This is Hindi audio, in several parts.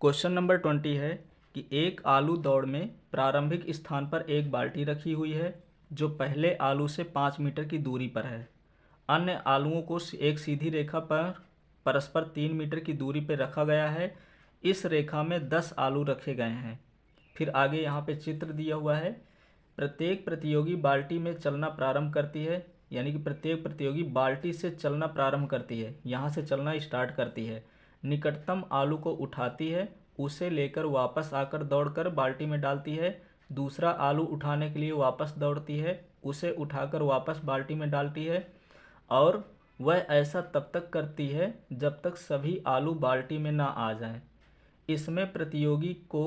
क्वेश्चन नंबर 20 है कि एक आलू दौड़ में प्रारंभिक स्थान पर एक बाल्टी रखी हुई है जो पहले आलू से 5 मीटर की दूरी पर है। अन्य आलूओं को एक सीधी रेखा पर परस्पर 3 मीटर की दूरी पर रखा गया है। इस रेखा में 10 आलू रखे गए हैं। फिर आगे यहाँ पे चित्र दिया हुआ है। प्रत्येक प्रतियोगी बाल्टी में चलना प्रारंभ करती है, यानी कि प्रत्येक प्रतियोगी बाल्टी से चलना प्रारंभ करती है, यहाँ से चलना स्टार्ट करती है। निकटतम आलू को उठाती है, उसे लेकर वापस आकर दौड़कर बाल्टी में डालती है। दूसरा आलू उठाने के लिए वापस दौड़ती है, उसे उठाकर वापस बाल्टी में डालती है और वह ऐसा तब तक करती है जब तक सभी आलू बाल्टी में ना आ जाएं। इसमें प्रतियोगी को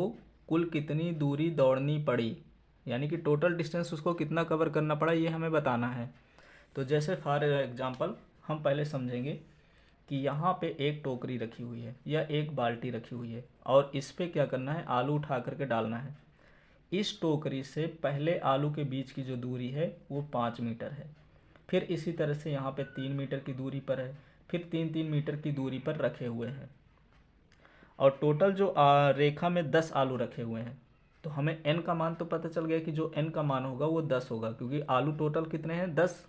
कुल कितनी दूरी दौड़नी पड़ी, यानी कि टोटल डिस्टेंस उसको कितना कवर करना पड़ा, ये हमें बताना है। तो जैसे फॉर एग्जांपल हम पहले समझेंगे कि यहाँ पे एक टोकरी रखी हुई है या एक बाल्टी रखी हुई है और इस पे क्या करना है, आलू उठा करके डालना है। इस टोकरी से पहले आलू के बीच की जो दूरी है वो 5 मीटर है। फिर इसी तरह से यहाँ पे 3 मीटर की दूरी पर है, फिर 3-3 मीटर की दूरी पर रखे हुए हैं और टोटल जो रेखा में 10 आलू रखे हुए हैं। तो हमें n का मान तो पता चल गया कि जो n का मान होगा वो 10 होगा, क्योंकि आलू टोटल कितने हैं, 10।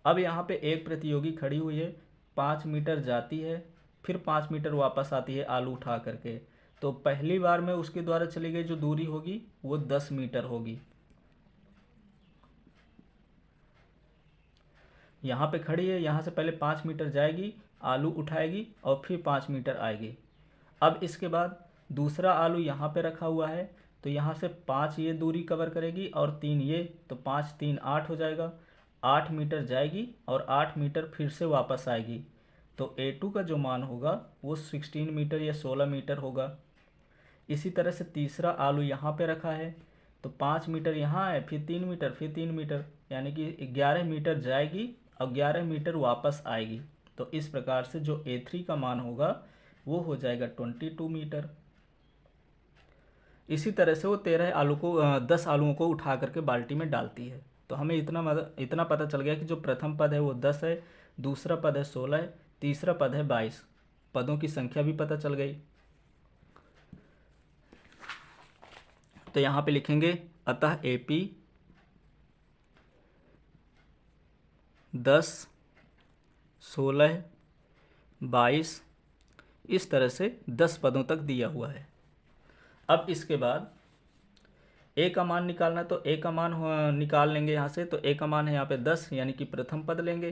अब यहाँ पे एक प्रतियोगी खड़ी हुई है, 5 मीटर जाती है, फिर 5 मीटर वापस आती है आलू उठा करके। तो पहली बार में उसके द्वारा चली गई जो दूरी होगी वो 10 मीटर होगी। यहाँ पे खड़ी है, यहाँ से पहले 5 मीटर जाएगी, आलू उठाएगी और फिर 5 मीटर आएगी। अब इसके बाद दूसरा आलू यहाँ पे रखा हुआ है, तो यहाँ से 5 ये दूरी कवर करेगी और 3 ये, तो 5 3 8 हो जाएगा। 8 मीटर जाएगी और 8 मीटर फिर से वापस आएगी। तो A2 का जो मान होगा वो 16 मीटर या 16 मीटर होगा। इसी तरह से तीसरा आलू यहाँ पे रखा है, तो 5 मीटर यहाँ है, फिर 3 मीटर, फिर 3 मीटर, यानी कि 11 मीटर जाएगी और 11 मीटर वापस आएगी। तो इस प्रकार से जो A3 का मान होगा वो हो जाएगा 22 मीटर। इसी तरह से वो 10 आलूओं को उठा करके बाल्टी में डालती है। तो हमें इतना पता चल गया कि जो प्रथम पद है वो 10 है, दूसरा पद है 16 है, तीसरा पद है 22। पदों की संख्या भी पता चल गई। तो यहाँ पे लिखेंगे अतः AP 10, 16, 22 इस तरह से 10 पदों तक दिया हुआ है। अब इसके बाद A का मान निकालना है, तो A का मान निकाल लेंगे यहाँ से। तो A का मान है यहाँ पे 10, यानी कि प्रथम पद लेंगे।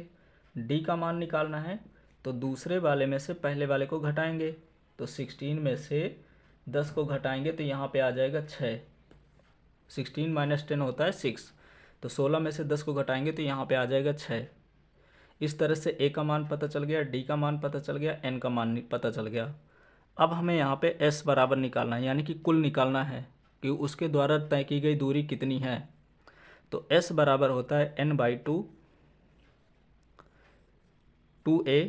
D का मान निकालना है, तो दूसरे वाले में से पहले वाले को घटाएंगे। तो 16 में से 10 को घटाएंगे तो यहाँ पे आ जाएगा 6। 16 माइनस 10 होता है 6। तो 16 में से 10 को घटाएंगे तो यहाँ पे आ जाएगा 6। इस तरह से A का मान पता चल गया, D का मान पता चल गया, N का मान पता चल गया। अब हमें यहाँ पे S बराबर निकालना है, यानी कि कुल निकालना है कि उसके द्वारा तय की गई दूरी कितनी है। तो S बराबर होता है N/2 2A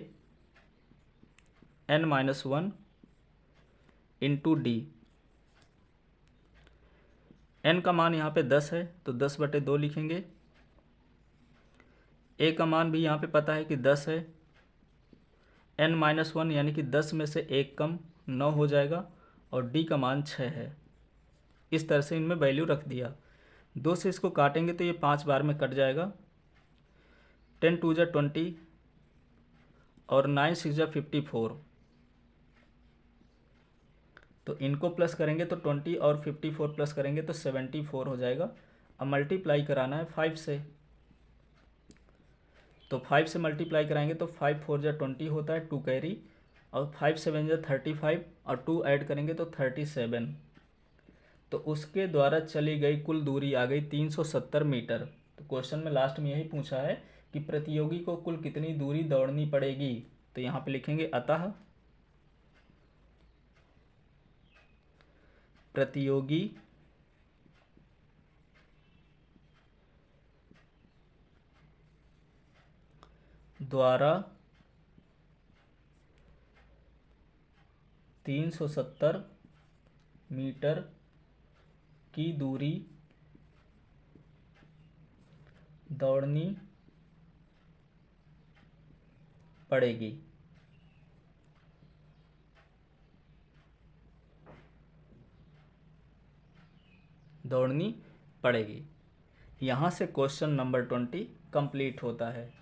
N-1 into D। N का मान यहाँ पे 10 है, तो 10/2 लिखेंगे। A का मान भी यहाँ पे पता है कि 10 है। N-1 यानी कि 10 में से 1 कम 9 हो जाएगा और D का मान 6 है। इस तरह से इनमें वैल्यू रख दिया। 2 से इसको काटेंगे तो ये 5 बार में कट जाएगा। 10 2 = 20 और 9 6 = 54। तो इनको प्लस करेंगे तो 20 और 54 प्लस करेंगे तो 74 हो जाएगा। अब मल्टीप्लाई कराना है 5 से, तो 5 से मल्टीप्लाई कराएंगे तो 5 4 = 20 होता है, 2 कैरी, और 5 7 = 35 और 2 ऐड करेंगे तो 37। तो उसके द्वारा चली गई कुल दूरी आ गई 370 मीटर। तो क्वेश्चन में लास्ट में यही पूछा है कि प्रतियोगी को कुल कितनी दूरी दौड़नी पड़ेगी। तो यहाँ पे लिखेंगे अतः प्रतियोगी द्वारा 370 मीटर की दूरी दौड़नी पड़ेगी। दौड़नी पड़ेगी। यहाँ से क्वेश्चन नंबर 20 कंप्लीट होता है।